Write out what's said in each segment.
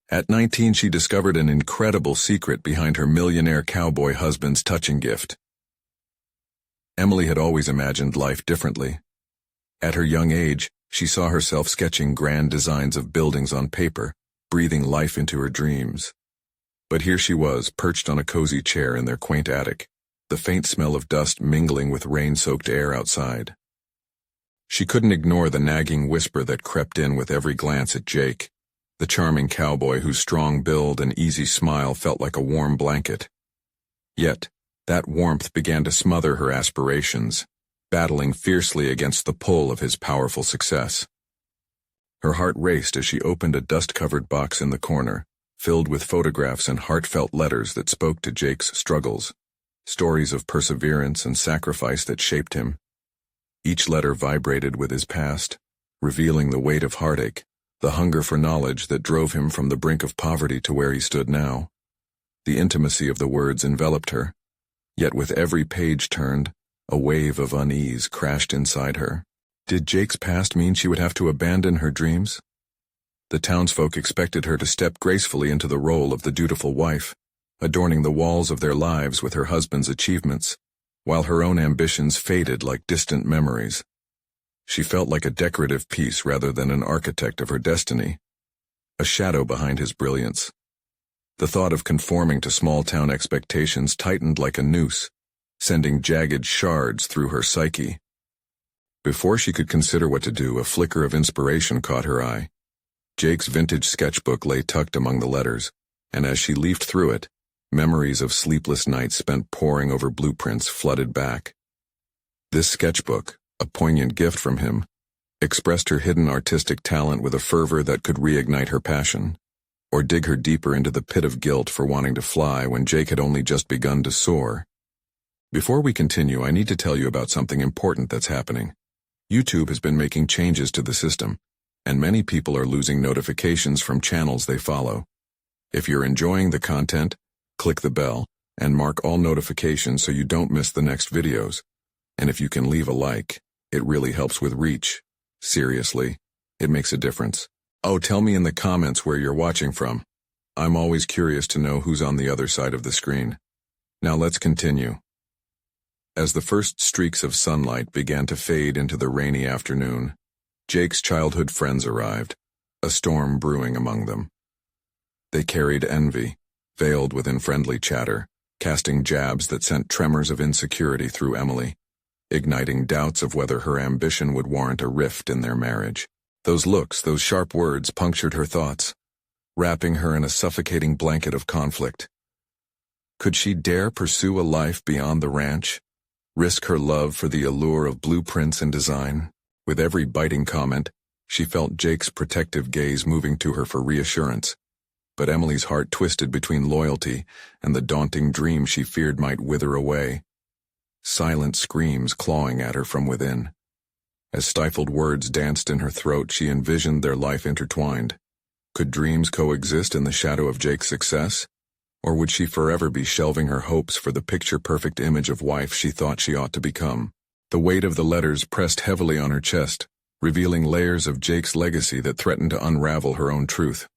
At 19, she discovered an incredible secret behind her millionaire cowboy husband's touching gift. Emily had always imagined life differently. At her young age, she saw herself sketching grand designs of buildings on paper, breathing life into her dreams. But here she was, perched on a cozy chair in their quaint attic, the faint smell of dust mingling with rain-soaked air outside. She couldn't ignore the nagging whisper that crept in with every glance at Jake, the charming cowboy whose strong build and easy smile felt like a warm blanket. Yet, that warmth began to smother her aspirations, battling fiercely against the pull of his powerful success. Her heart raced as she opened a dust-covered box in the corner, filled with photographs and heartfelt letters that spoke to Jake's struggles, stories of perseverance and sacrifice that shaped him. Each letter vibrated with his past, revealing the weight of heartache, the hunger for knowledge that drove him from the brink of poverty to where he stood now. The intimacy of the words enveloped her, yet with every page turned, a wave of unease crashed inside her. Did Jake's past mean she would have to abandon her dreams? The townsfolk expected her to step gracefully into the role of the dutiful wife, adorning the walls of their lives with her husband's achievements, while her own ambitions faded like distant memories. She felt like a decorative piece rather than an architect of her destiny, a shadow behind his brilliance. The thought of conforming to small-town expectations tightened like a noose, sending jagged shards through her psyche. Before she could consider what to do, a flicker of inspiration caught her eye. Jake's vintage sketchbook lay tucked among the letters, and as she leafed through it, memories of sleepless nights spent poring over blueprints flooded back. This sketchbook, a poignant gift from him, expressed her hidden artistic talent with a fervor that could reignite her passion, or dig her deeper into the pit of guilt for wanting to fly when Jake had only just begun to soar. Before we continue, I need to tell you about something important that's happening. YouTube has been making changes to the system, and many people are losing notifications from channels they follow. If you're enjoying the content, click the bell and mark all notifications so you don't miss the next videos. And if you can leave a like, it really helps with reach. Seriously, it makes a difference. Oh, tell me in the comments where you're watching from. I'm always curious to know who's on the other side of the screen. Now let's continue. As the first streaks of sunlight began to fade into the rainy afternoon, Jake's childhood friends arrived, a storm brewing among them. They carried envy, veiled within friendly chatter, casting jabs that sent tremors of insecurity through Emily, igniting doubts of whether her ambition would warrant a rift in their marriage. Those looks, those sharp words punctured her thoughts, wrapping her in a suffocating blanket of conflict. Could she dare pursue a life beyond the ranch? Risk her love for the allure of blueprints and design? With every biting comment, she felt Jake's protective gaze moving to her for reassurance. But Emily's heart twisted between loyalty and the daunting dream she feared might wither away. Silent screams clawing at her from within. As stifled words danced in her throat, she envisioned their life intertwined. Could dreams coexist in the shadow of Jake's success? Or would she forever be shelving her hopes for the picture-perfect image of wife she thought she ought to become? The weight of the letters pressed heavily on her chest, revealing layers of Jake's legacy that threatened to unravel her own truth.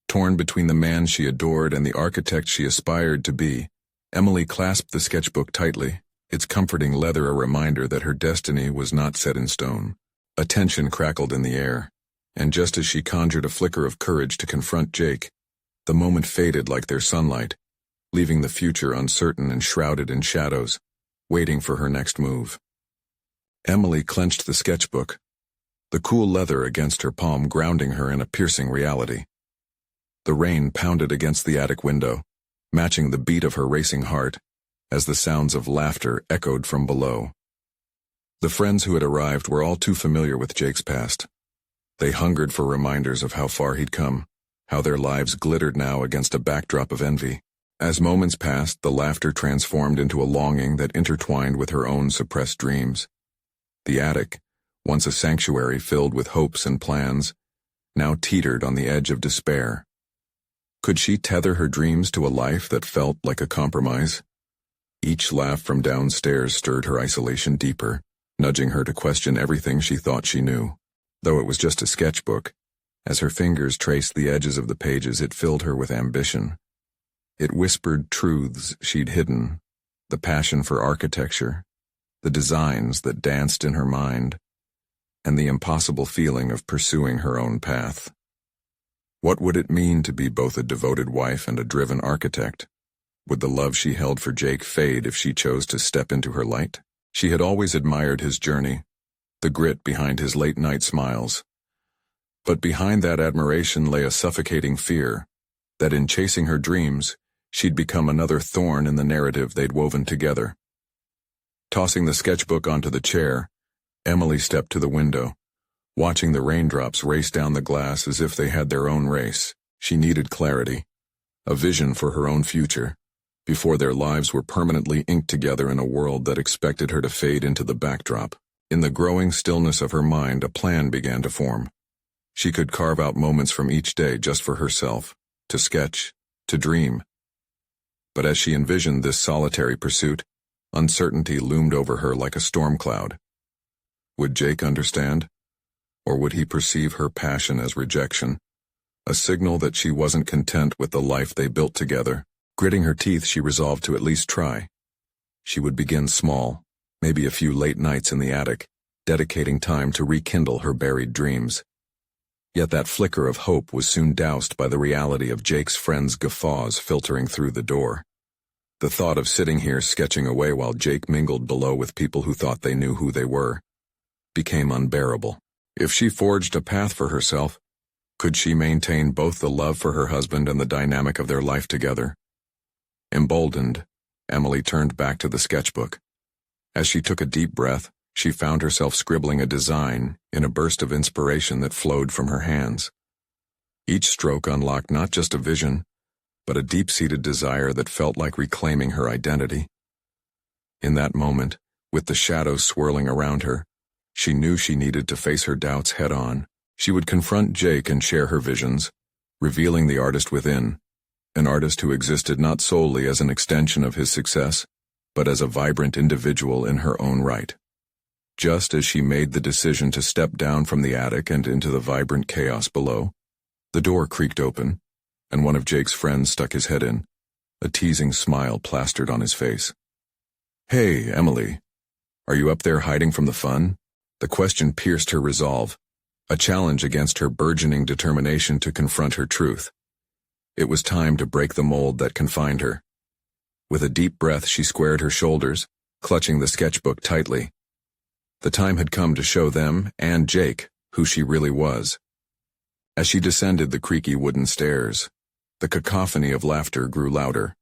Torn between the man she adored and the architect she aspired to be, Emily clasped the sketchbook tightly, its comforting leather a reminder that her destiny was not set in stone. A tension crackled in the air, and just as she conjured a flicker of courage to confront Jake, the moment faded like their sunlight, leaving the future uncertain and shrouded in shadows, waiting for her next move. Emily clenched the sketchbook, the cool leather against her palm grounding her in a piercing reality. The rain pounded against the attic window, matching the beat of her racing heart, as the sounds of laughter echoed from below. The friends who had arrived were all too familiar with Jake's past. They hungered for reminders of how far he'd come, how their lives glittered now against a backdrop of envy. As moments passed, the laughter transformed into a longing that intertwined with her own suppressed dreams. The attic, once a sanctuary filled with hopes and plans, now teetered on the edge of despair. Could she tether her dreams to a life that felt like a compromise? Each laugh from downstairs stirred her isolation deeper, nudging her to question everything she thought she knew. Though it was just a sketchbook, As her fingers traced the edges of the pages, it filled her with ambition. It whispered truths she'd hidden, the passion for architecture, the designs that danced in her mind, and the impossible feeling of pursuing her own path. What would it mean to be both a devoted wife and a driven architect? Would the love she held for Jake fade if she chose to step into her light? She had always admired his journey, the grit behind his late-night smiles. But behind that admiration lay a suffocating fear that in chasing her dreams, she'd become another thorn in the narrative they'd woven together. Tossing the sketchbook onto the chair, Emily stepped to the window, watching the raindrops race down the glass as if they had their own race. She needed clarity, a vision for her own future, before their lives were permanently inked together in a world that expected her to fade into the backdrop. In the growing stillness of her mind, a plan began to form. She could carve out moments from each day just for herself, to sketch, to dream. But as she envisioned this solitary pursuit, uncertainty loomed over her like a storm cloud. Would Jake understand? Or would he perceive her passion as rejection, a signal that she wasn't content with the life they built together? Gritting her teeth, she resolved to at least try. She would begin small, maybe a few late nights in the attic, dedicating time to rekindle her buried dreams. Yet that flicker of hope was soon doused by the reality of Jake's friends' guffaws filtering through the door. The thought of sitting here sketching away while Jake mingled below with people who thought they knew who they were became unbearable. If she forged a path for herself, could she maintain both the love for her husband and the dynamic of their life together? Emboldened, Emily turned back to the sketchbook. As she took a deep breath, she found herself scribbling a design in a burst of inspiration that flowed from her hands. Each stroke unlocked not just a vision, but a deep-seated desire that felt like reclaiming her identity. In that moment, with the shadows swirling around her, she knew she needed to face her doubts head-on. She would confront Jake and share her visions, revealing the artist within, an artist who existed not solely as an extension of his success, but as a vibrant individual in her own right. Just as she made the decision to step down from the attic and into the vibrant chaos below, the door creaked open, and one of Jake's friends stuck his head in, a teasing smile plastered on his face. "Hey, Emily, are you up there hiding from the fun?" The question pierced her resolve, a challenge against her burgeoning determination to confront her truth. It was time to break the mold that confined her. With a deep breath, she squared her shoulders, clutching the sketchbook tightly. The time had come to show them, and Jake, who she really was. As she descended the creaky wooden stairs, the cacophony of laughter grew louder,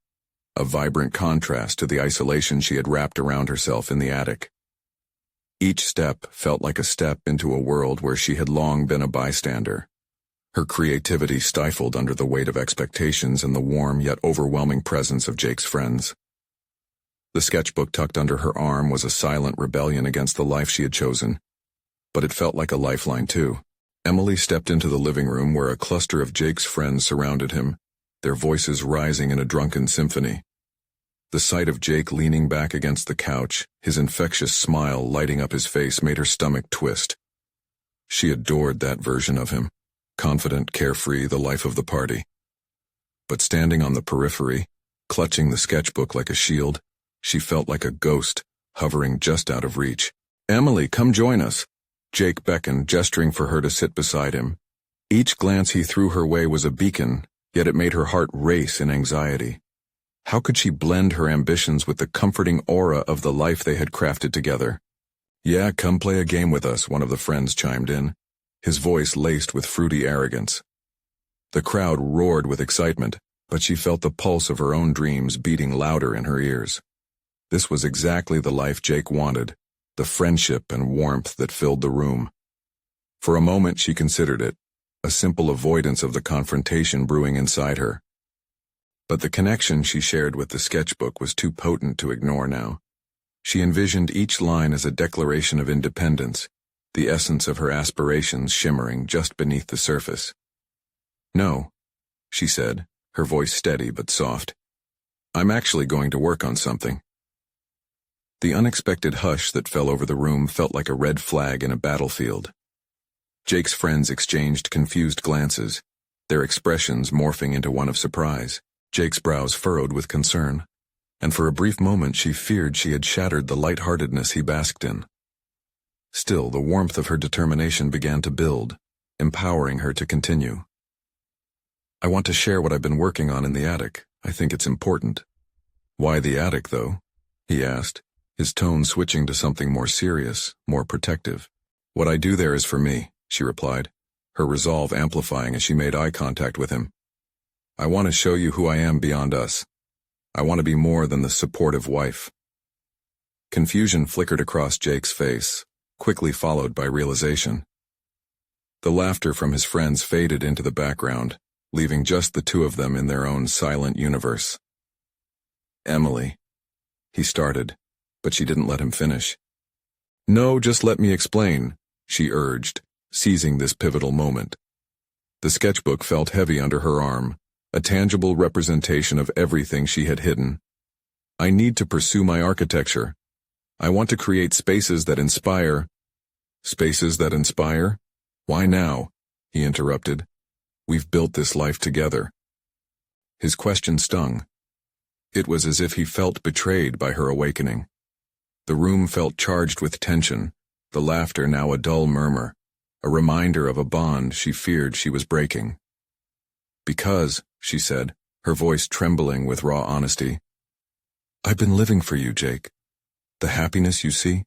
a vibrant contrast to the isolation she had wrapped around herself in the attic. Each step felt like a step into a world where she had long been a bystander, her creativity stifled under the weight of expectations and the warm yet overwhelming presence of Jake's friends. The sketchbook tucked under her arm was a silent rebellion against the life she had chosen, but it felt like a lifeline too. Emily stepped into the living room where a cluster of Jake's friends surrounded him, their voices rising in a drunken symphony. The sight of Jake leaning back against the couch, his infectious smile lighting up his face, made her stomach twist. She adored that version of him, confident, carefree, the life of the party. But standing on the periphery, clutching the sketchbook like a shield, she felt like a ghost, hovering just out of reach. "Emily, come join us," Jake beckoned, gesturing for her to sit beside him. Each glance he threw her way was a beacon, yet it made her heart race in anxiety. How could she blend her ambitions with the comforting aura of the life they had crafted together? "Yeah, come play a game with us," one of the friends chimed in, his voice laced with fruity arrogance. The crowd roared with excitement, but she felt the pulse of her own dreams beating louder in her ears. This was exactly the life Jake wanted, the friendship and warmth that filled the room. For a moment she considered it, a simple avoidance of the confrontation brewing inside her. But the connection she shared with the sketchbook was too potent to ignore now. She envisioned each line as a declaration of independence, the essence of her aspirations shimmering just beneath the surface. "No," she said, her voice steady but soft. "I'm actually going to work on something." The unexpected hush that fell over the room felt like a red flag in a battlefield. Jake's friends exchanged confused glances, their expressions morphing into one of surprise. Jake's brows furrowed with concern, and for a brief moment she feared she had shattered the lightheartedness he basked in. Still, the warmth of her determination began to build, empowering her to continue. I want to share what I've been working on in the attic. I think it's important. Why the attic, though? He asked, his tone switching to something more serious, more protective. What I do there is for me, she replied, her resolve amplifying as she made eye contact with him. I want to show you who I am beyond us. I want to be more than the supportive wife. Confusion flickered across Jake's face, quickly followed by realization. The laughter from his friends faded into the background, leaving just the two of them in their own silent universe. Emily, he started, but she didn't let him finish. No, just let me explain, she urged, seizing this pivotal moment. The sketchbook felt heavy under her arm, a tangible representation of everything she had hidden. I need to pursue my architecture. I want to create spaces that inspire. Spaces that inspire? Why now? He interrupted. We've built this life together. His question stung. It was as if he felt betrayed by her awakening. The room felt charged with tension, the laughter now a dull murmur, a reminder of a bond she feared she was breaking. Because, she said, her voice trembling with raw honesty, I've been living for you, Jake. The happiness you see?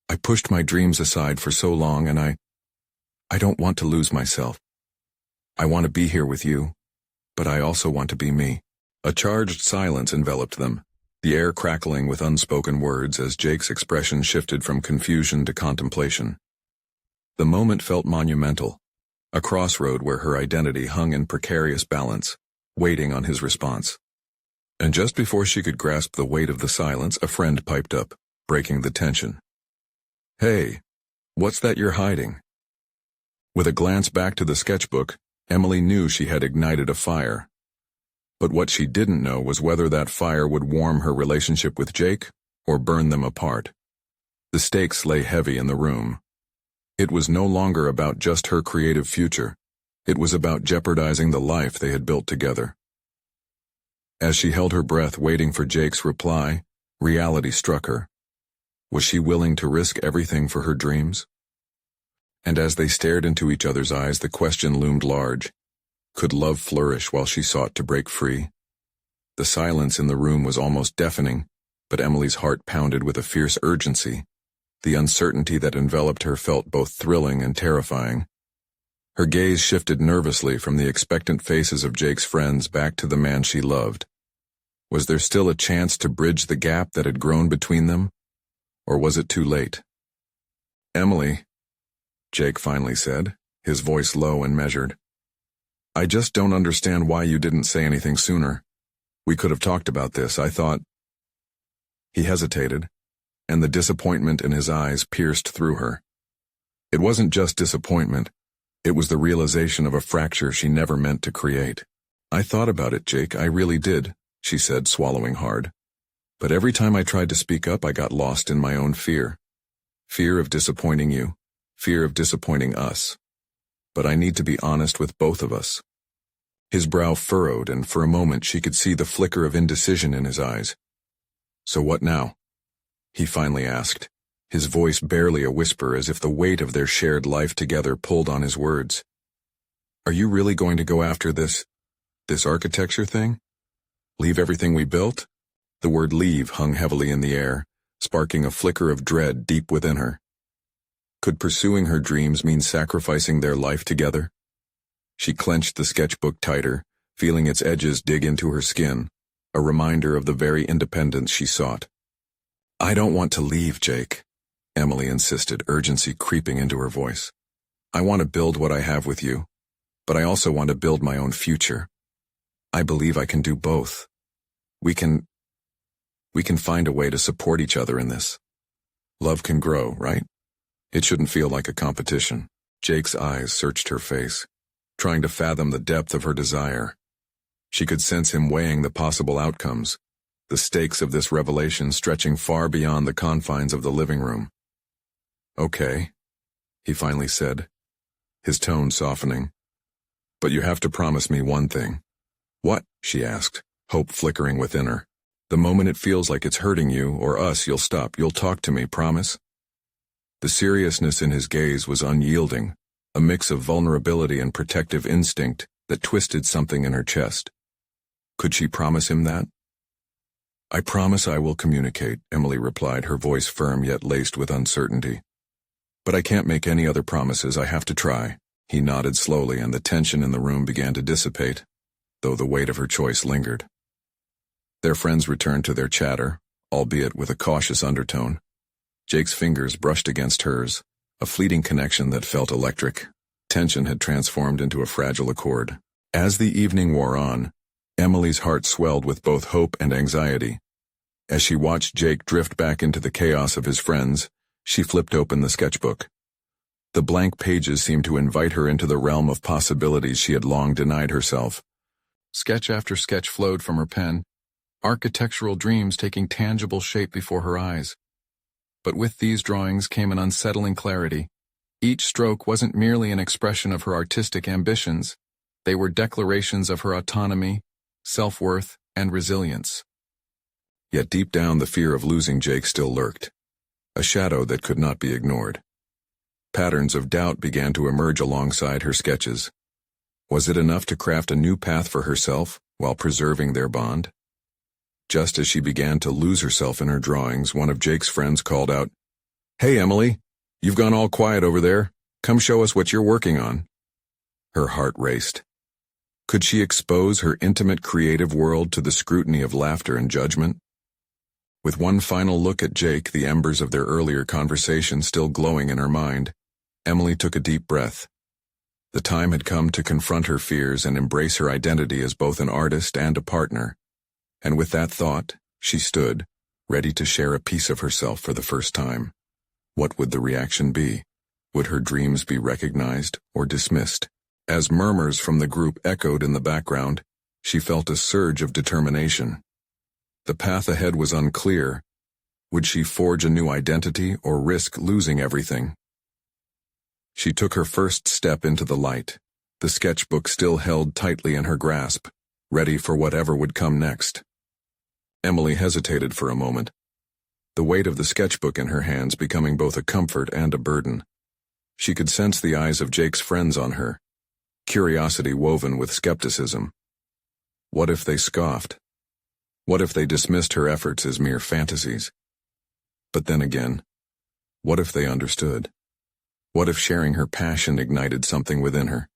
I pushed my dreams aside for so long and I don't want to lose myself. I want to be here with you, but I also want to be me. A charged silence enveloped them, the air crackling with unspoken words as Jake's expression shifted from confusion to contemplation. The moment felt monumental, a crossroad where her identity hung in precarious balance, waiting on his response. And just before she could grasp the weight of the silence, a friend piped up, breaking the tension. Hey, what's that you're hiding? With a glance back to the sketchbook, Emily knew she had ignited a fire. But what she didn't know was whether that fire would warm her relationship with Jake or burn them apart. The stakes lay heavy in the room. It was no longer about just her creative future. It was about jeopardizing the life they had built together. As she held her breath waiting for Jake's reply, reality struck her. Was she willing to risk everything for her dreams? And as they stared into each other's eyes, the question loomed large. Could love flourish while she sought to break free? The silence in the room was almost deafening, but Emily's heart pounded with a fierce urgency. The uncertainty that enveloped her felt both thrilling and terrifying. Her gaze shifted nervously from the expectant faces of Jake's friends back to the man she loved. Was there still a chance to bridge the gap that had grown between them? Or was it too late? Emily, Jake finally said, his voice low and measured. I just don't understand why you didn't say anything sooner. We could have talked about this, I thought. He hesitated, and the disappointment in his eyes pierced through her. It wasn't just disappointment, it was the realization of a fracture she never meant to create. I thought about it, Jake, I really did, she said, swallowing hard. But every time I tried to speak up, I got lost in my own fear. Fear of disappointing you, fear of disappointing us. But I need to be honest with both of us. His brow furrowed, and for a moment she could see the flicker of indecision in his eyes. So what now? He finally asked, his voice barely a whisper as if the weight of their shared life together pulled on his words. Are you really going to go after this architecture thing? Leave everything we built? The word leave hung heavily in the air, sparking a flicker of dread deep within her. Could pursuing her dreams mean sacrificing their life together? She clenched the sketchbook tighter, feeling its edges dig into her skin, a reminder of the very independence she sought. I don't want to leave, Jake, Emily insisted, urgency creeping into her voice. I want to build what I have with you, but I also want to build my own future. I believe I can do both. We can find a way to support each other in this. Love can grow, right? It shouldn't feel like a competition. Jake's eyes searched her face, trying to fathom the depth of her desire. She could sense him weighing the possible outcomes, the stakes of this revelation stretching far beyond the confines of the living room. Okay, he finally said, his tone softening. "But you have to promise me one thing." "What?" she asked, hope flickering within her. "The moment it feels like it's hurting you or us, you'll stop. You'll talk to me, promise?" The seriousness in his gaze was unyielding, a mix of vulnerability and protective instinct that twisted something in her chest. Could she promise him that? "I promise I will communicate," Emily replied, her voice firm yet laced with uncertainty. "But I can't make any other promises. I have to try." He nodded slowly, and the tension in the room began to dissipate, though the weight of her choice lingered. Their friends returned to their chatter, albeit with a cautious undertone. Jake's fingers brushed against hers, a fleeting connection that felt electric. Tension had transformed into a fragile accord. As the evening wore on, Emily's heart swelled with both hope and anxiety. As she watched Jake drift back into the chaos of his friends, she flipped open the sketchbook. The blank pages seemed to invite her into the realm of possibilities she had long denied herself. Sketch after sketch flowed from her pen, architectural dreams taking tangible shape before her eyes. But with these drawings came an unsettling clarity. Each stroke wasn't merely an expression of her artistic ambitions. They were declarations of her autonomy, self-worth, and resilience. Yet deep down the fear of losing Jake still lurked, a shadow that could not be ignored. Patterns of doubt began to emerge alongside her sketches. Was it enough to craft a new path for herself while preserving their bond? Just as she began to lose herself in her drawings, one of Jake's friends called out, "Hey, Emily, you've gone all quiet over there. Come show us what you're working on." Her heart raced. Could she expose her intimate creative world to the scrutiny of laughter and judgment? With one final look at Jake, the embers of their earlier conversation still glowing in her mind, Emily took a deep breath. The time had come to confront her fears and embrace her identity as both an artist and a partner. And with that thought, she stood, ready to share a piece of herself for the first time. What would the reaction be? Would her dreams be recognized or dismissed? As murmurs from the group echoed in the background, she felt a surge of determination. The path ahead was unclear. Would she forge a new identity or risk losing everything? She took her first step into the light, the sketchbook still held tightly in her grasp, ready for whatever would come next. Emily hesitated for a moment, the weight of the sketchbook in her hands becoming both a comfort and a burden. She could sense the eyes of Jake's friends on her, curiosity woven with skepticism. What if they scoffed? What if they dismissed her efforts as mere fantasies? But then again, what if they understood? What if sharing her passion ignited something within her?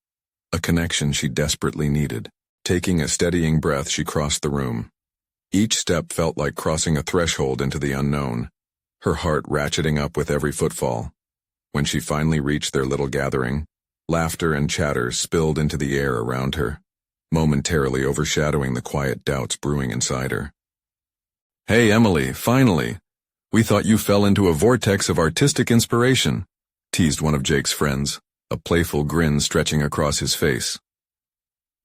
A connection she desperately needed. Taking a steadying breath, she crossed the room. Each step felt like crossing a threshold into the unknown, her heart ratcheting up with every footfall. When she finally reached their little gathering, laughter and chatter spilled into the air around her, momentarily overshadowing the quiet doubts brewing inside her. "Hey, Emily, finally! We thought you fell into a vortex of artistic inspiration," teased one of Jake's friends, a playful grin stretching across his face.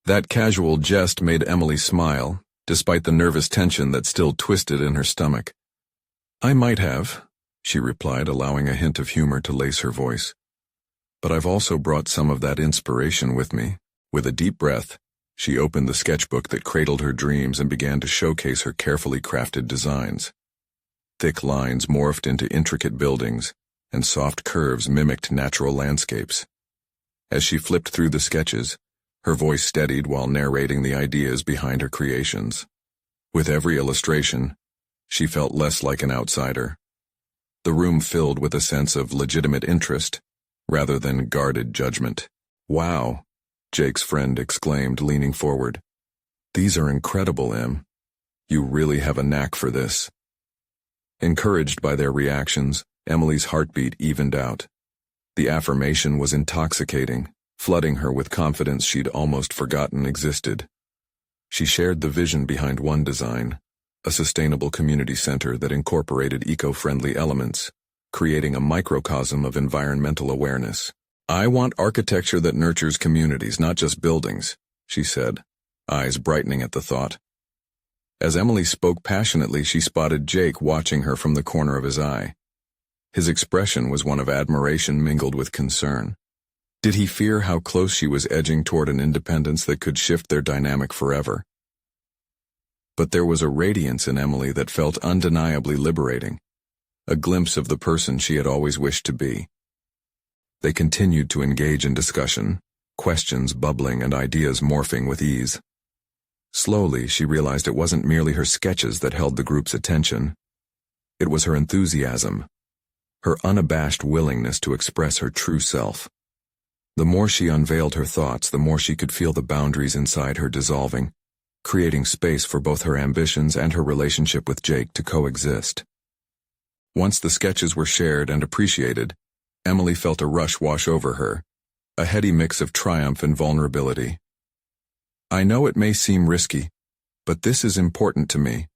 That casual jest made Emily smile, despite the nervous tension that still twisted in her stomach. "I might have," she replied, allowing a hint of humor to lace her voice. "But I've also brought some of that inspiration with me." With a deep breath, she opened the sketchbook that cradled her dreams and began to showcase her carefully crafted designs. Thick lines morphed into intricate buildings, and soft curves mimicked natural landscapes. As she flipped through the sketches, her voice steadied while narrating the ideas behind her creations. With every illustration, she felt less like an outsider. The room filled with a sense of legitimate interest, rather than guarded judgment. "Wow," Jake's friend exclaimed, leaning forward. "These are incredible, Em. You really have a knack for this." Encouraged by their reactions, Emily's heartbeat evened out. The affirmation was intoxicating, flooding her with confidence she'd almost forgotten existed. She shared the vision behind one design, a sustainable community center that incorporated eco-friendly elements, creating a microcosm of environmental awareness. "I want architecture that nurtures communities, not just buildings," she said, eyes brightening at the thought. As Emily spoke passionately, she spotted Jake watching her from the corner of his eye. His expression was one of admiration mingled with concern. Did he fear how close she was edging toward an independence that could shift their dynamic forever? But there was a radiance in Emily that felt undeniably liberating, a glimpse of the person she had always wished to be. They continued to engage in discussion, questions bubbling and ideas morphing with ease. Slowly, she realized it wasn't merely her sketches that held the group's attention. It was her enthusiasm, her unabashed willingness to express her true self. The more she unveiled her thoughts, the more she could feel the boundaries inside her dissolving, creating space for both her ambitions and her relationship with Jake to coexist. Once the sketches were shared and appreciated, Emily felt a rush wash over her, a heady mix of triumph and vulnerability. I know it may seem risky, but this is important to me.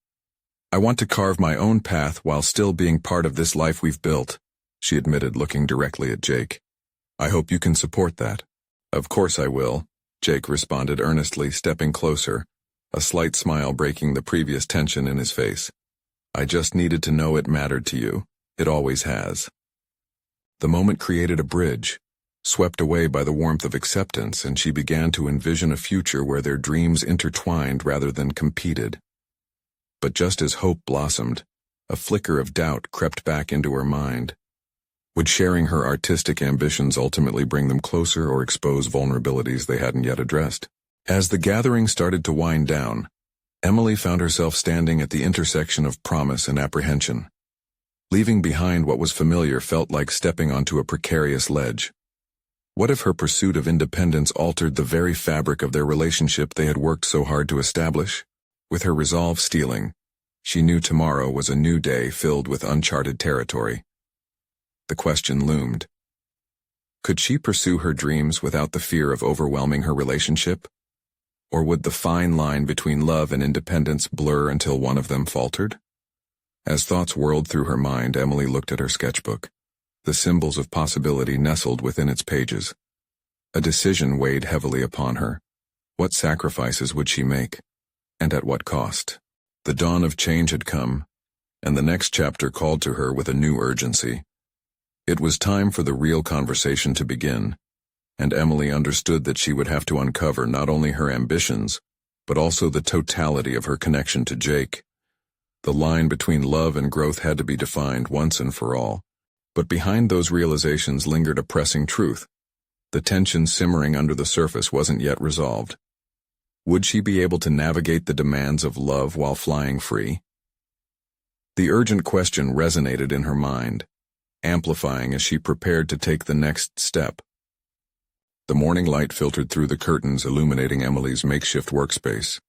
I want to carve my own path while still being part of this life we've built, she admitted, looking directly at Jake. I hope you can support that. Of course I will, Jake responded earnestly, stepping closer, a slight smile breaking the previous tension in his face. I just needed to know it mattered to you. It always has. The moment created a bridge, swept away by the warmth of acceptance, and she began to envision a future where their dreams intertwined rather than competed. But just as hope blossomed, a flicker of doubt crept back into her mind. Would sharing her artistic ambitions ultimately bring them closer or expose vulnerabilities they hadn't yet addressed? As the gathering started to wind down, Emily found herself standing at the intersection of promise and apprehension. Leaving behind what was familiar felt like stepping onto a precarious ledge. What if her pursuit of independence altered the very fabric of their relationship they had worked so hard to establish? With her resolve steeling, she knew tomorrow was a new day filled with uncharted territory. The question loomed. Could she pursue her dreams without the fear of overwhelming her relationship? Or would the fine line between love and independence blur until one of them faltered? As thoughts whirled through her mind, Emily looked at her sketchbook. The symbols of possibility nestled within its pages. A decision weighed heavily upon her. What sacrifices would she make? And at what cost? The dawn of change had come, and the next chapter called to her with a new urgency. It was time for the real conversation to begin, and Emily understood that she would have to uncover not only her ambitions, but also the totality of her connection to Jake. The line between love and growth had to be defined once and for all, but behind those realizations lingered a pressing truth. The tension simmering under the surface wasn't yet resolved. Would she be able to navigate the demands of love while flying free? The urgent question resonated in her mind, amplifying as she prepared to take the next step. The morning light filtered through the curtains, illuminating Emily's makeshift workspace.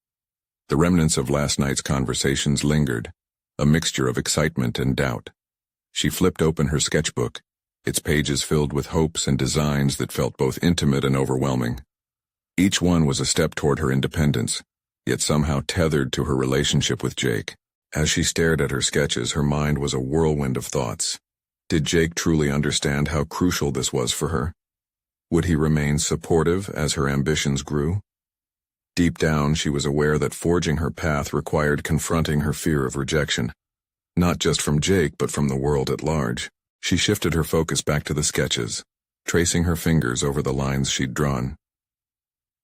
The remnants of last night's conversations lingered, a mixture of excitement and doubt. She flipped open her sketchbook, its pages filled with hopes and designs that felt both intimate and overwhelming. Each one was a step toward her independence, yet somehow tethered to her relationship with Jake. As she stared at her sketches, her mind was a whirlwind of thoughts. Did Jake truly understand how crucial this was for her? Would he remain supportive as her ambitions grew? Deep down, she was aware that forging her path required confronting her fear of rejection, not just from Jake but from the world at large. She shifted her focus back to the sketches, tracing her fingers over the lines she'd drawn.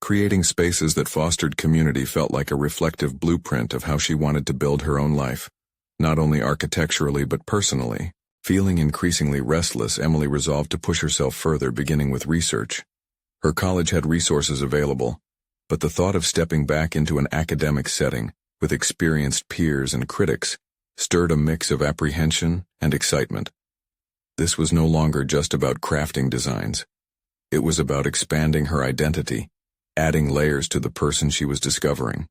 Creating spaces that fostered community felt like a reflective blueprint of how she wanted to build her own life, not only architecturally but personally. Feeling increasingly restless, Emily resolved to push herself further, beginning with research. Her college had resources available, but the thought of stepping back into an academic setting, with experienced peers and critics, stirred a mix of apprehension and excitement. This was no longer just about crafting designs. It was about expanding her identity, adding layers to the person she was discovering.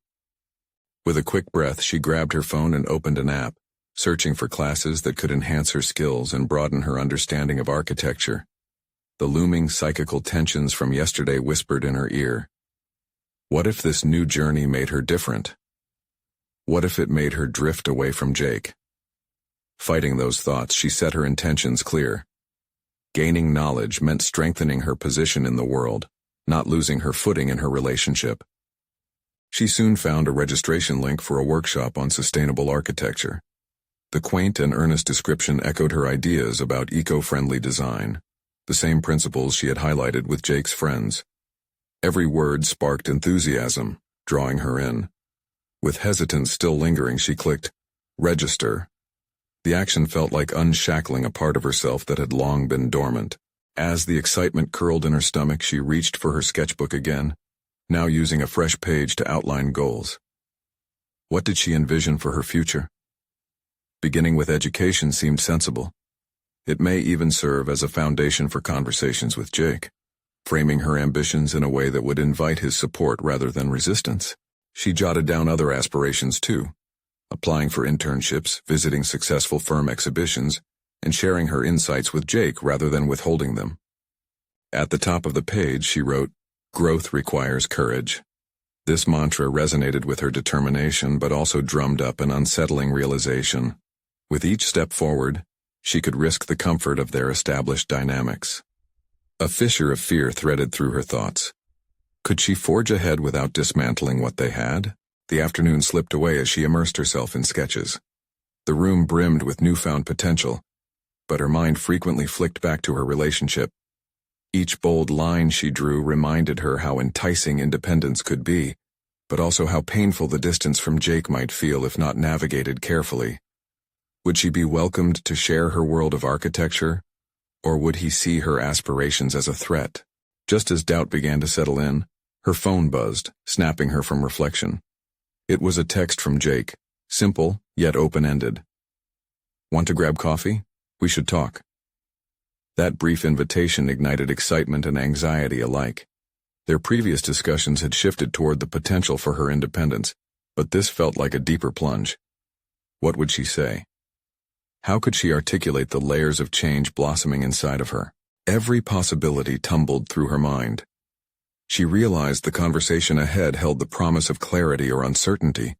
With a quick breath, she grabbed her phone and opened an app, searching for classes that could enhance her skills and broaden her understanding of architecture. The looming psychical tensions from yesterday whispered in her ear. What if this new journey made her different? What if it made her drift away from Jake? Fighting those thoughts, she set her intentions clear. Gaining knowledge meant strengthening her position in the world, not losing her footing in her relationship. She soon found a registration link for a workshop on sustainable architecture. The quaint and earnest description echoed her ideas about eco-friendly design. the same principles she had highlighted with Jake's friends. Every word sparked enthusiasm, drawing her in. With hesitance still lingering, she clicked, "Register." The action felt like unshackling a part of herself that had long been dormant. As the excitement curled in her stomach, she reached for her sketchbook again, now using a fresh page to outline goals. What did she envision for her future? Beginning with education seemed sensible. It may even serve as a foundation for conversations with Jake, framing her ambitions in a way that would invite his support rather than resistance. She jotted down other aspirations too, applying for internships, visiting successful firm exhibitions, and sharing her insights with Jake rather than withholding them. At the top of the page, she wrote, "Growth requires courage." This mantra resonated with her determination but also drummed up an unsettling realization. With each step forward, she could risk the comfort of their established dynamics. A fissure of fear threaded through her thoughts. Could she forge ahead without dismantling what they had? The afternoon slipped away as she immersed herself in sketches. The room brimmed with newfound potential, but her mind frequently flicked back to her relationship. Each bold line she drew reminded her how enticing independence could be, but also how painful the distance from Jake might feel if not navigated carefully. Would she be welcomed to share her world of architecture, or would he see her aspirations as a threat? Just as doubt began to settle in, her phone buzzed, snapping her from reflection. It was a text from Jake, simple yet open-ended. "Want to grab coffee? We should talk." That brief invitation ignited excitement and anxiety alike. Their previous discussions had shifted toward the potential for her independence, but this felt like a deeper plunge. What would she say? How could she articulate the layers of change blossoming inside of her? Every possibility tumbled through her mind. She realized the conversation ahead held the promise of clarity or uncertainty,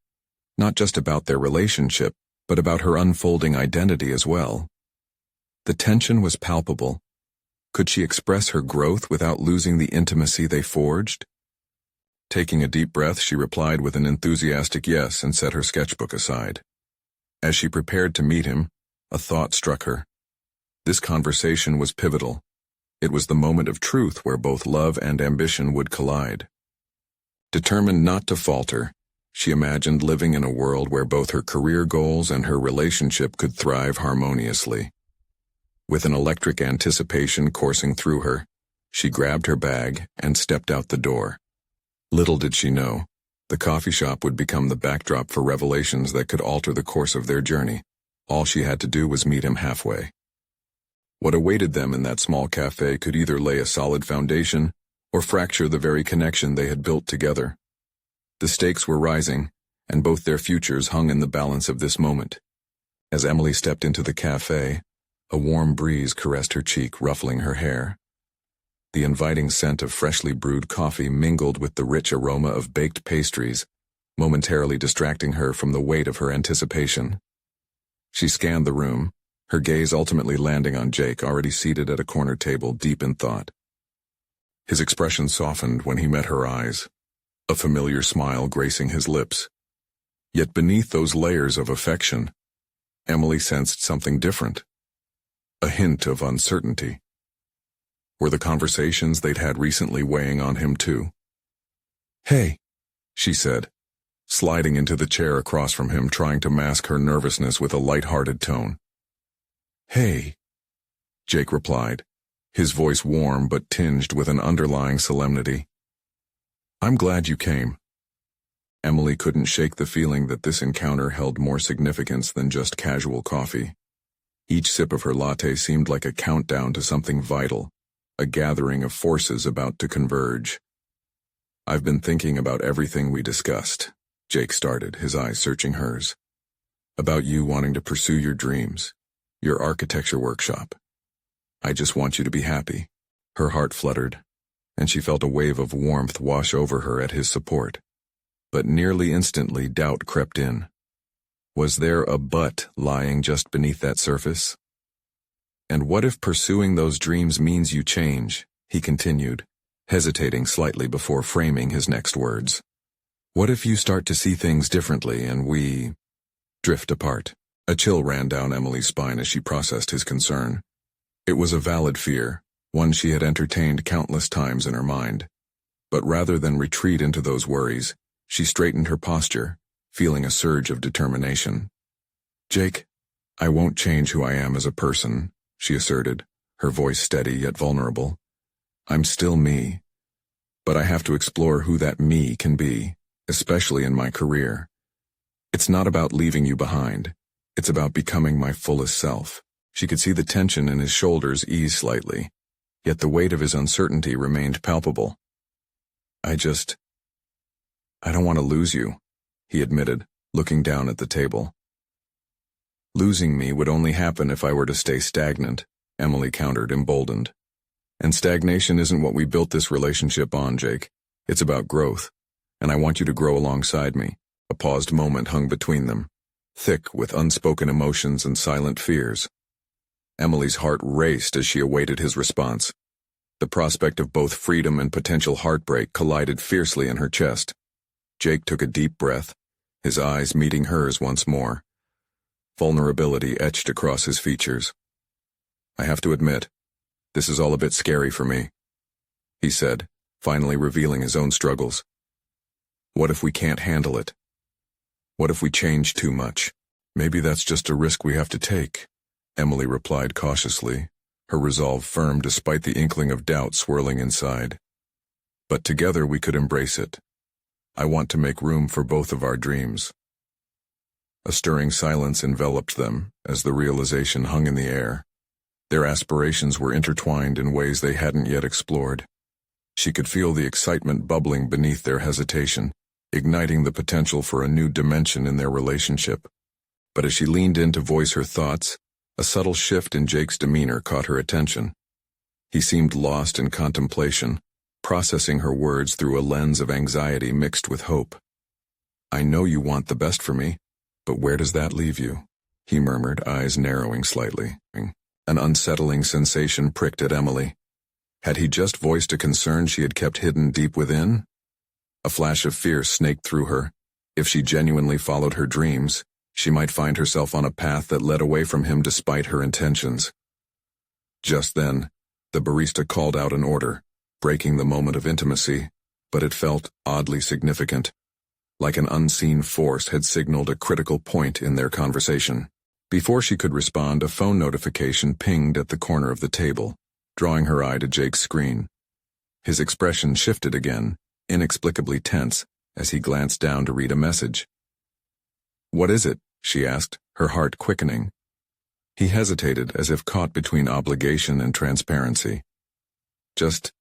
not just about their relationship, but about her unfolding identity as well. The tension was palpable. Could she express her growth without losing the intimacy they forged? Taking a deep breath, she replied with an enthusiastic yes and set her sketchbook aside. As she prepared to meet him, a thought struck her. This conversation was pivotal. It was the moment of truth where both love and ambition would collide. Determined not to falter, she imagined living in a world where both her career goals and her relationship could thrive harmoniously. With an electric anticipation coursing through her, she grabbed her bag and stepped out the door. Little did she know, the coffee shop would become the backdrop for revelations that could alter the course of their journey. All she had to do was meet him halfway. What awaited them in that small cafe could either lay a solid foundation or fracture the very connection they had built together. The stakes were rising, and both their futures hung in the balance of this moment. As Emily stepped into the cafe, a warm breeze caressed her cheek, ruffling her hair. The inviting scent of freshly brewed coffee mingled with the rich aroma of baked pastries, momentarily distracting her from the weight of her anticipation. She scanned the room, her gaze ultimately landing on Jake, already seated at a corner table, deep in thought. His expression softened when he met her eyes, a familiar smile gracing his lips. Yet beneath those layers of affection, Emily sensed something different, a hint of uncertainty. Were the conversations they'd had recently weighing on him too? "Hey," she said, sliding into the chair across from him, trying to mask her nervousness with a light-hearted tone. "Hey," Jake replied, his voice warm but tinged with an underlying solemnity. "I'm glad you came." Emily couldn't shake the feeling that this encounter held more significance than just casual coffee. Each sip of her latte seemed like a countdown to something vital, a gathering of forces about to converge. "I've been thinking about everything we discussed," Jake started, his eyes searching hers. "About you wanting to pursue your dreams, your architecture workshop. I just want you to be happy." Her heart fluttered, and she felt a wave of warmth wash over her at his support. But nearly instantly doubt crept in. Was there a but lying just beneath that surface? "And what if pursuing those dreams means you change?" he continued, hesitating slightly before framing his next words. "What if you start to see things differently and we drift apart?" A chill ran down Emily's spine as she processed his concern. It was a valid fear, one she had entertained countless times in her mind. But rather than retreat into those worries, she straightened her posture, feeling a surge of determination. "Jake, I won't change who I am as a person," she asserted, her voice steady yet vulnerable. "I'm still me. But I have to explore who that me can be, especially in my career. It's not about leaving you behind. It's about becoming my fullest self." She could see the tension in his shoulders ease slightly, yet the weight of his uncertainty remained palpable. I don't want to lose you," he admitted, looking down at the table. "Losing me would only happen if I were to stay stagnant," Emily countered, emboldened. "And stagnation isn't what we built this relationship on, Jake. It's about growth, and I want you to grow alongside me." A paused moment hung between them, thick with unspoken emotions and silent fears. Emily's heart raced as she awaited his response. The prospect of both freedom and potential heartbreak collided fiercely in her chest. Jake took a deep breath, his eyes meeting hers once more. Vulnerability etched across his features. "I have to admit, this is all a bit scary for me," he said, finally revealing his own struggles. "What if we can't handle it? What if we change too much?" "Maybe that's just a risk we have to take," Emily replied cautiously, her resolve firm despite the inkling of doubt swirling inside. "But together we could embrace it. I want to make room for both of our dreams." A stirring silence enveloped them as the realization hung in the air. Their aspirations were intertwined in ways they hadn't yet explored. She could feel the excitement bubbling beneath their hesitation, igniting the potential for a new dimension in their relationship. But as she leaned in to voice her thoughts, a subtle shift in Jake's demeanor caught her attention. He seemed lost in contemplation, processing her words through a lens of anxiety mixed with hope. "I know you want the best for me, but where does that leave you?" he murmured, eyes narrowing slightly. An unsettling sensation pricked at Emily. Had he just voiced a concern she had kept hidden deep within? A flash of fear snaked through her. If she genuinely followed her dreams, she might find herself on a path that led away from him despite her intentions. Just then, the barista called out an order, breaking the moment of intimacy, but it felt oddly significant, like an unseen force had signaled a critical point in their conversation. Before she could respond, a phone notification pinged at the corner of the table, drawing her eye to Jake's screen. His expression shifted again, inexplicably tense, as he glanced down to read a message. "What is it?" she asked, her heart quickening. He hesitated, as if caught between obligation and transparency. "Just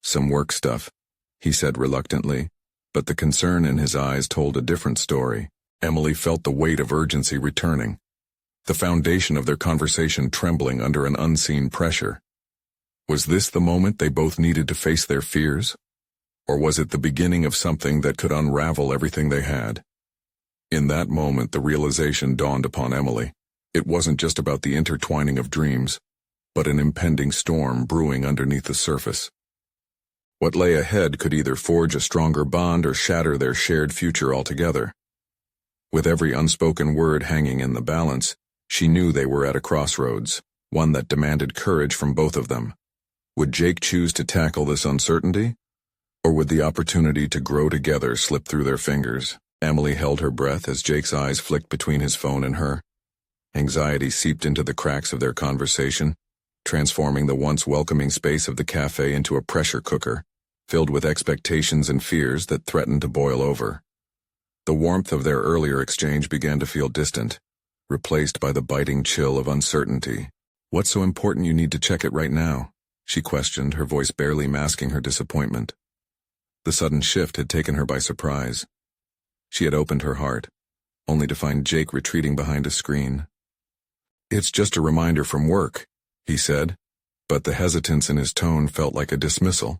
some work stuff," he said reluctantly, but the concern in his eyes told a different story. Emily felt the weight of urgency returning, the foundation of their conversation trembling under an unseen pressure. Was this the moment they both needed to face their fears? Or was it the beginning of something that could unravel everything they had? In that moment, the realization dawned upon Emily. It wasn't just about the intertwining of dreams, but an impending storm brewing underneath the surface. What lay ahead could either forge a stronger bond or shatter their shared future altogether. With every unspoken word hanging in the balance, she knew they were at a crossroads, one that demanded courage from both of them. Would Jake choose to tackle this uncertainty? Or would the opportunity to grow together slip through their fingers? Emily held her breath as Jake's eyes flicked between his phone and her. Anxiety seeped into the cracks of their conversation, transforming the once welcoming space of the cafe into a pressure cooker, filled with expectations and fears that threatened to boil over. The warmth of their earlier exchange began to feel distant, replaced by the biting chill of uncertainty. "What's so important you need to check it right now?" she questioned, her voice barely masking her disappointment. The sudden shift had taken her by surprise. She had opened her heart, only to find Jake retreating behind a screen. "It's just a reminder from work," he said, but the hesitance in his tone felt like a dismissal.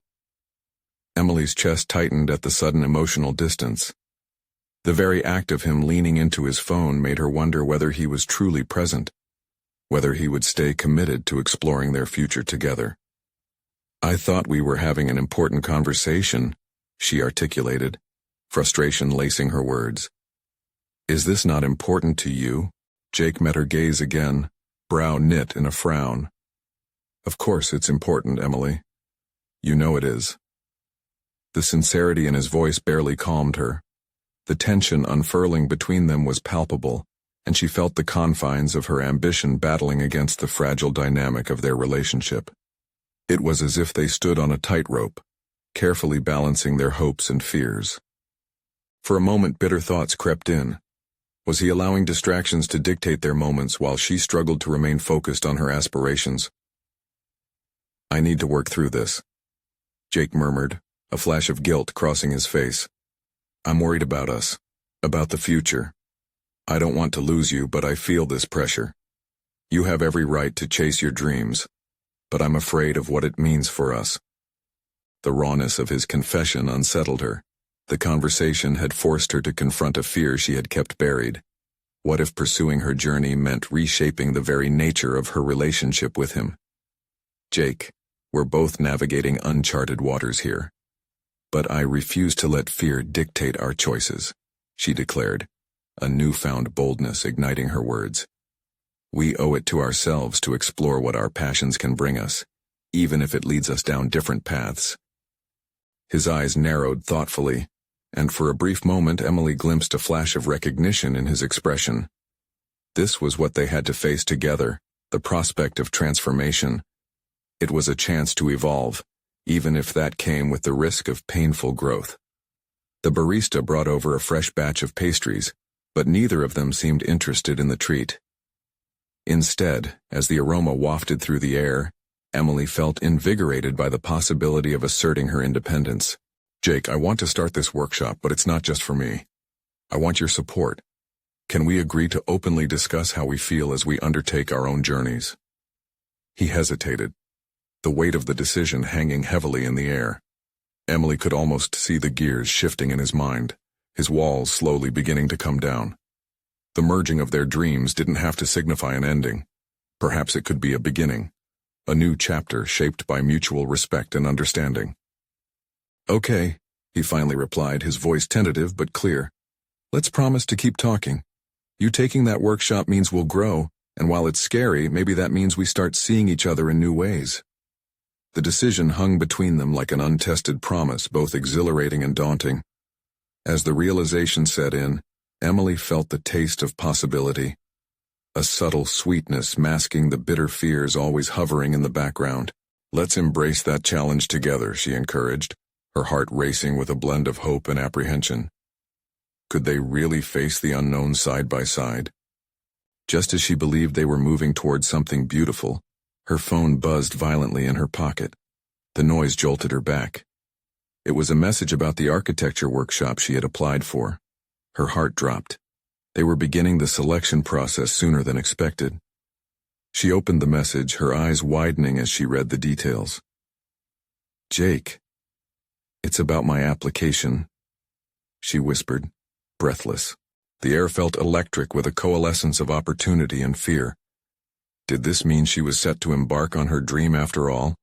Emily's chest tightened at the sudden emotional distance. The very act of him leaning into his phone made her wonder whether he was truly present, whether he would stay committed to exploring their future together. "I thought we were having an important conversation," she articulated, frustration lacing her words. "Is this not important to you?" Jake met her gaze again, brow knit in a frown. Of course it's important, Emily. You know it is. The sincerity in his voice barely calmed her. The tension unfurling between them was palpable, and she felt the confines of her ambition battling against the fragile dynamic of their relationship. It was as if they stood on a tightrope, carefully balancing their hopes and fears. For a moment, bitter thoughts crept in. Was he allowing distractions to dictate their moments while she struggled to remain focused on her aspirations? "I need to work through this," Jake murmured, a flash of guilt crossing his face. "I'm worried about us, about the future. I don't want to lose you, but I feel this pressure. You have every right to chase your dreams, but I'm afraid of what it means for us." The rawness of his confession unsettled her. The conversation had forced her to confront a fear she had kept buried. What if pursuing her journey meant reshaping the very nature of her relationship with him? "Jake, we're both navigating uncharted waters here. But I refuse to let fear dictate our choices," she declared, a newfound boldness igniting her words. "We owe it to ourselves to explore what our passions can bring us, even if it leads us down different paths." His eyes narrowed thoughtfully, and for a brief moment Emily glimpsed a flash of recognition in his expression. This was what they had to face together, the prospect of transformation. It was a chance to evolve, even if that came with the risk of painful growth. The barista brought over a fresh batch of pastries, but neither of them seemed interested in the treat. Instead, as the aroma wafted through the air, Emily felt invigorated by the possibility of asserting her independence. "Jake, I want to start this workshop, but it's not just for me. I want your support. Can we agree to openly discuss how we feel as we undertake our own journeys?" He hesitated, the weight of the decision hanging heavily in the air. Emily could almost see the gears shifting in his mind, his walls slowly beginning to come down. The merging of their dreams didn't have to signify an ending. Perhaps it could be a beginning, a new chapter shaped by mutual respect and understanding. "Okay," he finally replied, his voice tentative but clear. "Let's promise to keep talking. You taking that workshop means we'll grow, and while it's scary, maybe that means we start seeing each other in new ways." The decision hung between them like an untested promise, both exhilarating and daunting. As the realization set in, Emily felt the taste of possibility, a subtle sweetness masking the bitter fears always hovering in the background. "Let's embrace that challenge together," she encouraged, her heart racing with a blend of hope and apprehension. Could they really face the unknown side by side? Just as she believed they were moving towards something beautiful, her phone buzzed violently in her pocket. The noise jolted her back. It was a message about the architecture workshop she had applied for. Her heart dropped. They were beginning the selection process sooner than expected. She opened the message, her eyes widening as she read the details. "Jake, it's about my application," she whispered, breathless. The air felt electric with a coalescence of opportunity and fear. Did this mean she was set to embark on her dream after all?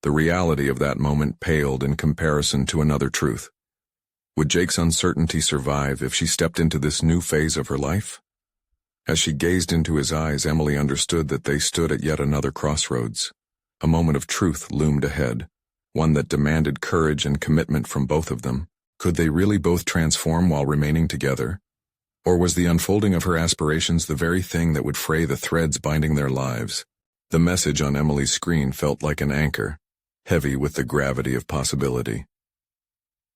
The reality of that moment paled in comparison to another truth. Would Jake's uncertainty survive if she stepped into this new phase of her life? As she gazed into his eyes, Emily understood that they stood at yet another crossroads. A moment of truth loomed ahead, one that demanded courage and commitment from both of them. Could they really both transform while remaining together? Or was the unfolding of her aspirations the very thing that would fray the threads binding their lives? The message on Emily's screen felt like an anchor, heavy with the gravity of possibility.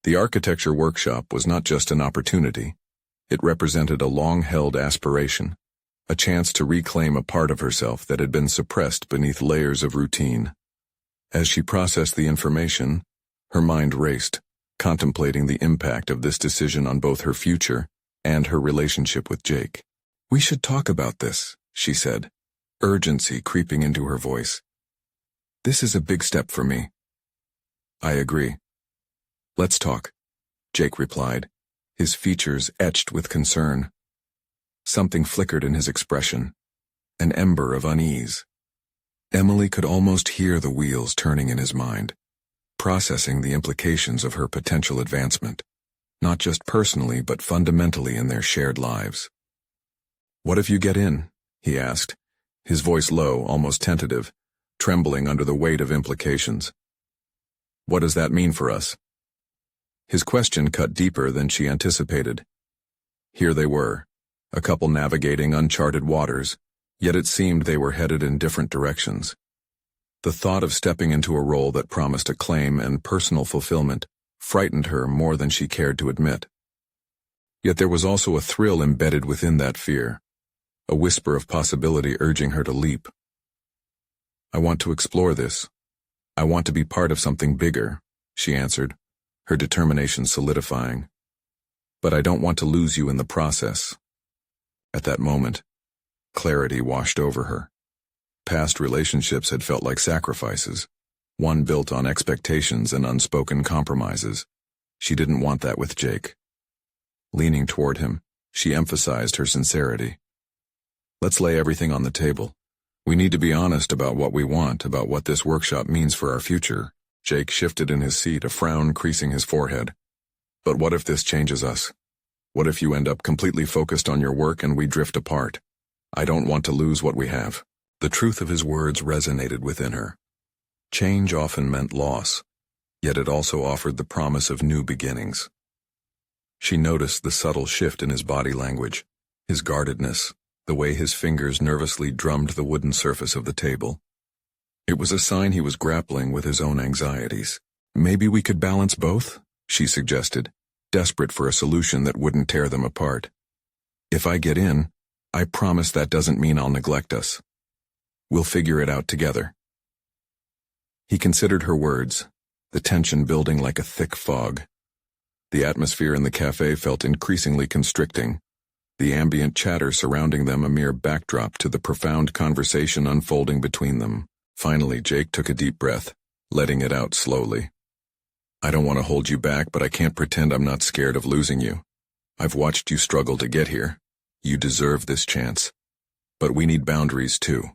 The architecture workshop was not just an opportunity. It represented a long-held aspiration, a chance to reclaim a part of herself that had been suppressed beneath layers of routine. As she processed the information, her mind raced, contemplating the impact of this decision on both her future and her relationship with Jake. "We should talk about this," she said, urgency creeping into her voice. "This is a big step for me." "I agree. Let's talk," Jake replied, his features etched with concern. Something flickered in his expression, an ember of unease. Emily could almost hear the wheels turning in his mind, processing the implications of her potential advancement, not just personally but fundamentally in their shared lives. "What if you get in?" he asked, his voice low, almost tentative, trembling under the weight of implications. What does that mean for us? His question cut deeper than she anticipated. Here they were, a couple navigating uncharted waters, yet it seemed they were headed in different directions. The thought of stepping into a role that promised acclaim and personal fulfillment frightened her more than she cared to admit. Yet there was also a thrill embedded within that fear, a whisper of possibility urging her to leap. I want to explore this. I want to be part of something bigger, she answered, her determination solidifying. But I don't want to lose you in the process. At that moment, clarity washed over her. Past relationships had felt like sacrifices, one built on expectations and unspoken compromises. She didn't want that with Jake. Leaning toward him, she emphasized her sincerity. Let's lay everything on the table. We need to be honest about what we want, about what this workshop means for our future. Jake shifted in his seat, a frown creasing his forehead. But what if this changes us? What if you end up completely focused on your work and we drift apart? I don't want to lose what we have. The truth of his words resonated within her. Change often meant loss, yet it also offered the promise of new beginnings. She noticed the subtle shift in his body language, his guardedness, the way his fingers nervously drummed the wooden surface of the table. It was a sign he was grappling with his own anxieties. Maybe we could balance both, she suggested, desperate for a solution that wouldn't tear them apart. If I get in, I promise that doesn't mean I'll neglect us. We'll figure it out together. He considered her words, the tension building like a thick fog. The atmosphere in the cafe felt increasingly constricting, the ambient chatter surrounding them a mere backdrop to the profound conversation unfolding between them. Finally, Jake took a deep breath, letting it out slowly. I don't want to hold you back, but I can't pretend I'm not scared of losing you. I've watched you struggle to get here. You deserve this chance. But we need boundaries too.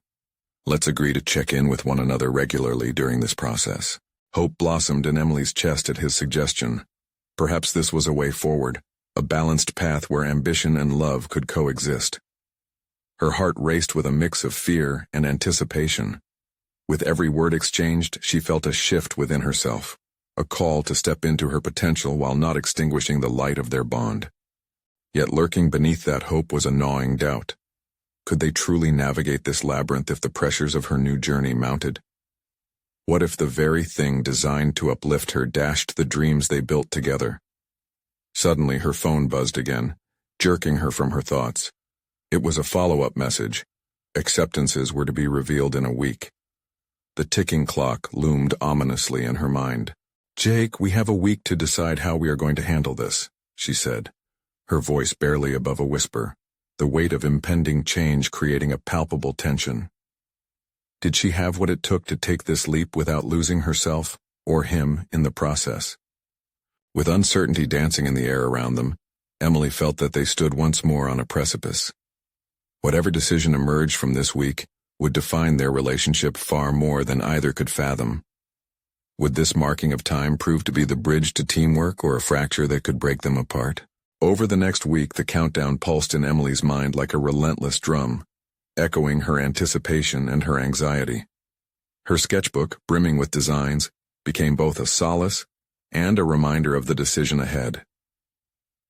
Let's agree to check in with one another regularly during this process. Hope blossomed in Emily's chest at his suggestion. Perhaps this was a way forward, a balanced path where ambition and love could coexist. Her heart raced with a mix of fear and anticipation. With every word exchanged, she felt a shift within herself, a call to step into her potential while not extinguishing the light of their bond. Yet lurking beneath that hope was a gnawing doubt. Could they truly navigate this labyrinth if the pressures of her new journey mounted? What if the very thing designed to uplift her dashed the dreams they built together? Suddenly her phone buzzed again, jerking her from her thoughts. It was a follow-up message. Acceptances were to be revealed in a week. The ticking clock loomed ominously in her mind. Jake, we have a week to decide how we are going to handle this, she said, her voice barely above a whisper, the weight of impending change creating a palpable tension. Did she have what it took to take this leap without losing herself, or him, in the process? With uncertainty dancing in the air around them, Emily felt that they stood once more on a precipice. Whatever decision emerged from this week would define their relationship far more than either could fathom. Would this marking of time prove to be the bridge to teamwork or a fracture that could break them apart? Over the next week, the countdown pulsed in Emily's mind like a relentless drum, echoing her anticipation and her anxiety. Her sketchbook, brimming with designs, became both a solace and a reminder of the decision ahead.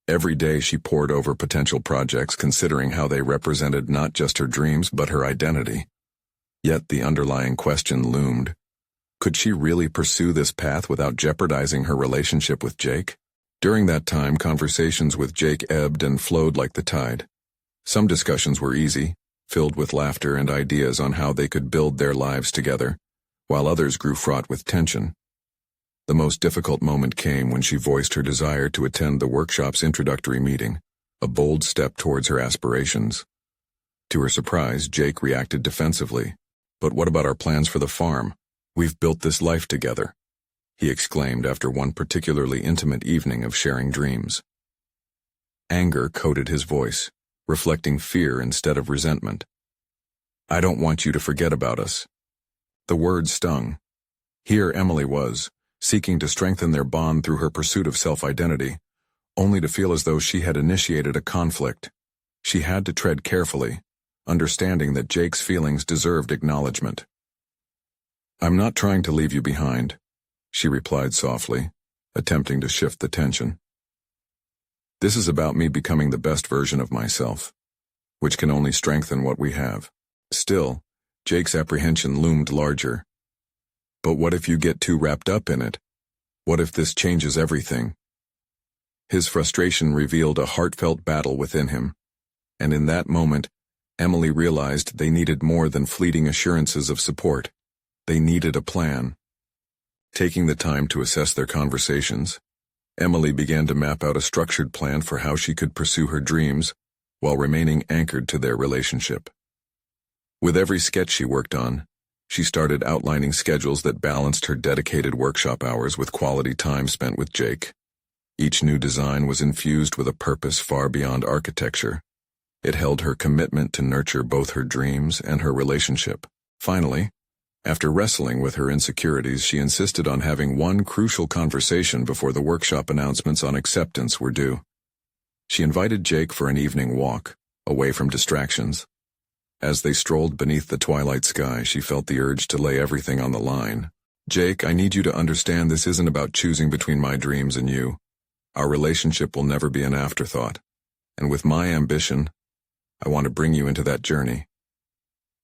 Every day she pored over potential projects, considering how they represented not just her dreams but her identity. Yet the underlying question loomed. Could she really pursue this path without jeopardizing her relationship with Jake? During that time, conversations with Jake ebbed and flowed like the tide. Some discussions were easy, filled with laughter and ideas on how they could build their lives together, while others grew fraught with tension. The most difficult moment came when she voiced her desire to attend the workshop's introductory meeting, a bold step towards her aspirations. To her surprise, Jake reacted defensively. But what about our plans for the farm? We've built this life together, he exclaimed after one particularly intimate evening of sharing dreams. Anger coated his voice, reflecting fear instead of resentment. I don't want you to forget about us. The words stung. Here Emily was, seeking to strengthen their bond through her pursuit of self-identity, only to feel as though she had initiated a conflict. She had to tread carefully, understanding that Jake's feelings deserved acknowledgement. "I'm not trying to leave you behind," she replied softly, attempting to shift the tension. "This is about me becoming the best version of myself, which can only strengthen what we have." Still, Jake's apprehension loomed larger. "But what if you get too wrapped up in it? What if this changes everything?" His frustration revealed a heartfelt battle within him, and in that moment, Emily realized they needed more than fleeting assurances of support. They needed a plan. Taking the time to assess their conversations, Emily began to map out a structured plan for how she could pursue her dreams while remaining anchored to their relationship. With every sketch she worked on, she started outlining schedules that balanced her dedicated workshop hours with quality time spent with Jake. Each new design was infused with a purpose far beyond architecture. It held her commitment to nurture both her dreams and her relationship. Finally, after wrestling with her insecurities, she insisted on having one crucial conversation before the workshop announcements on acceptance were due. She invited Jake for an evening walk, away from distractions. As they strolled beneath the twilight sky, she felt the urge to lay everything on the line. "Jake, I need you to understand this isn't about choosing between my dreams and you. Our relationship will never be an afterthought. And with my ambition, I want to bring you into that journey."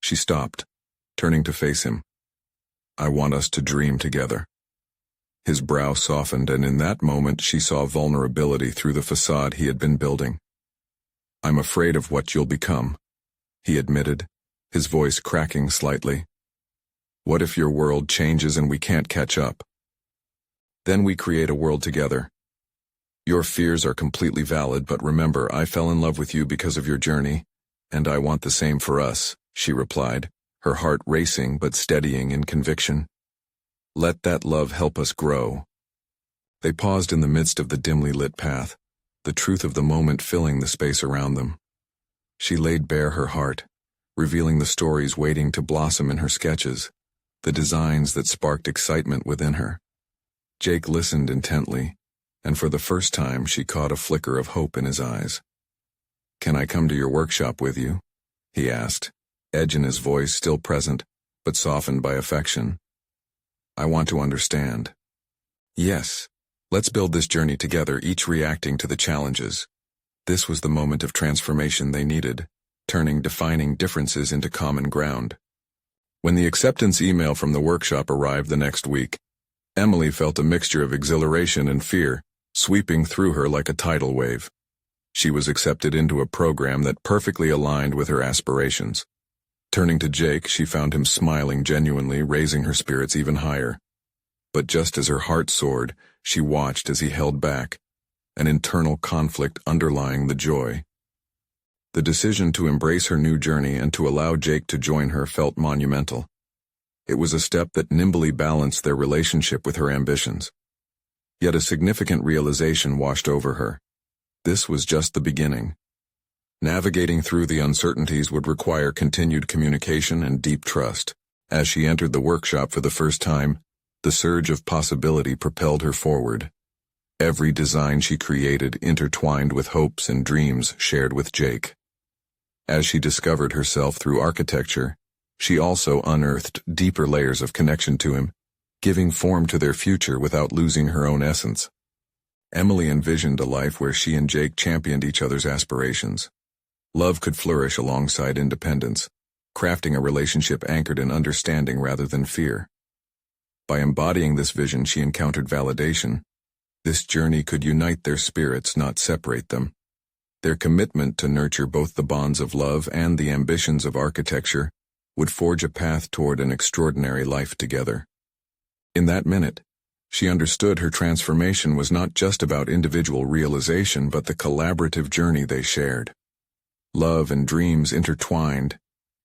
She stopped, turning to face him. "I want us to dream together." His brow softened, and in that moment she saw vulnerability through the facade he had been building. "I'm afraid of what you'll become," he admitted, his voice cracking slightly. "What if your world changes and we can't catch up? Then we create a world together. Your fears are completely valid, but remember, I fell in love with you because of your journey, and I want the same for us," she replied, her heart racing but steadying in conviction. "Let that love help us grow." They paused in the midst of the dimly lit path, the truth of the moment filling the space around them. She laid bare her heart, revealing the stories waiting to blossom in her sketches, the designs that sparked excitement within her. Jake listened intently, and for the first time she caught a flicker of hope in his eyes. "Can I come to your workshop with you?" he asked, edge in his voice still present, but softened by affection. "I want to understand." "Yes. Let's build this journey together, each reacting to the challenges." This was the moment of transformation they needed, turning defining differences into common ground. When the acceptance email from the workshop arrived the next week, Emily felt a mixture of exhilaration and fear, sweeping through her like a tidal wave. She was accepted into a program that perfectly aligned with her aspirations. Turning to Jake, she found him smiling genuinely, raising her spirits even higher. But just as her heart soared, she watched as he held back, an internal conflict underlying the joy. The decision to embrace her new journey and to allow Jake to join her felt monumental. It was a step that nimbly balanced their relationship with her ambitions. Yet a significant realization washed over her. This was just the beginning. Navigating through the uncertainties would require continued communication and deep trust. As she entered the workshop for the first time, the surge of possibility propelled her forward. Every design she created intertwined with hopes and dreams shared with Jake. As she discovered herself through architecture, she also unearthed deeper layers of connection to him, giving form to their future without losing her own essence. Emily envisioned a life where she and Jake championed each other's aspirations. Love could flourish alongside independence, crafting a relationship anchored in understanding rather than fear. By embodying this vision, she encountered validation. This journey could unite their spirits, not separate them. Their commitment to nurture both the bonds of love and the ambitions of architecture would forge a path toward an extraordinary life together. In that minute, she understood her transformation was not just about individual realization but the collaborative journey they shared. Love and dreams intertwined,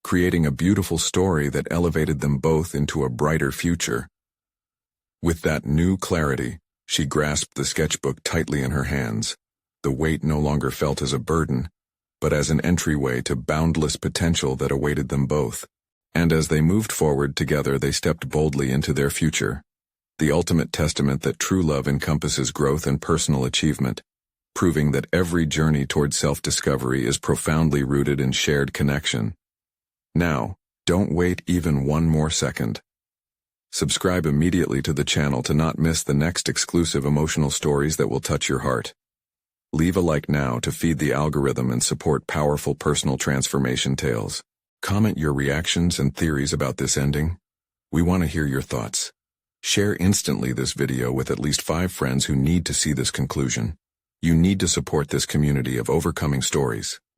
creating a beautiful story that elevated them both into a brighter future. With that new clarity, she grasped the sketchbook tightly in her hands. The weight no longer felt as a burden, but as an entryway to boundless potential that awaited them both. And as they moved forward together, they stepped boldly into their future, the ultimate testament that true love encompasses growth and personal achievement, proving that every journey toward self-discovery is profoundly rooted in shared connection. Now, don't wait even one more second. Subscribe immediately to the channel to not miss the next exclusive emotional stories that will touch your heart. Leave a like now to feed the algorithm and support powerful personal transformation tales. Comment your reactions and theories about this ending. We want to hear your thoughts. Share instantly this video with at least 5 friends who need to see this conclusion. You need to support this community of overcoming stories.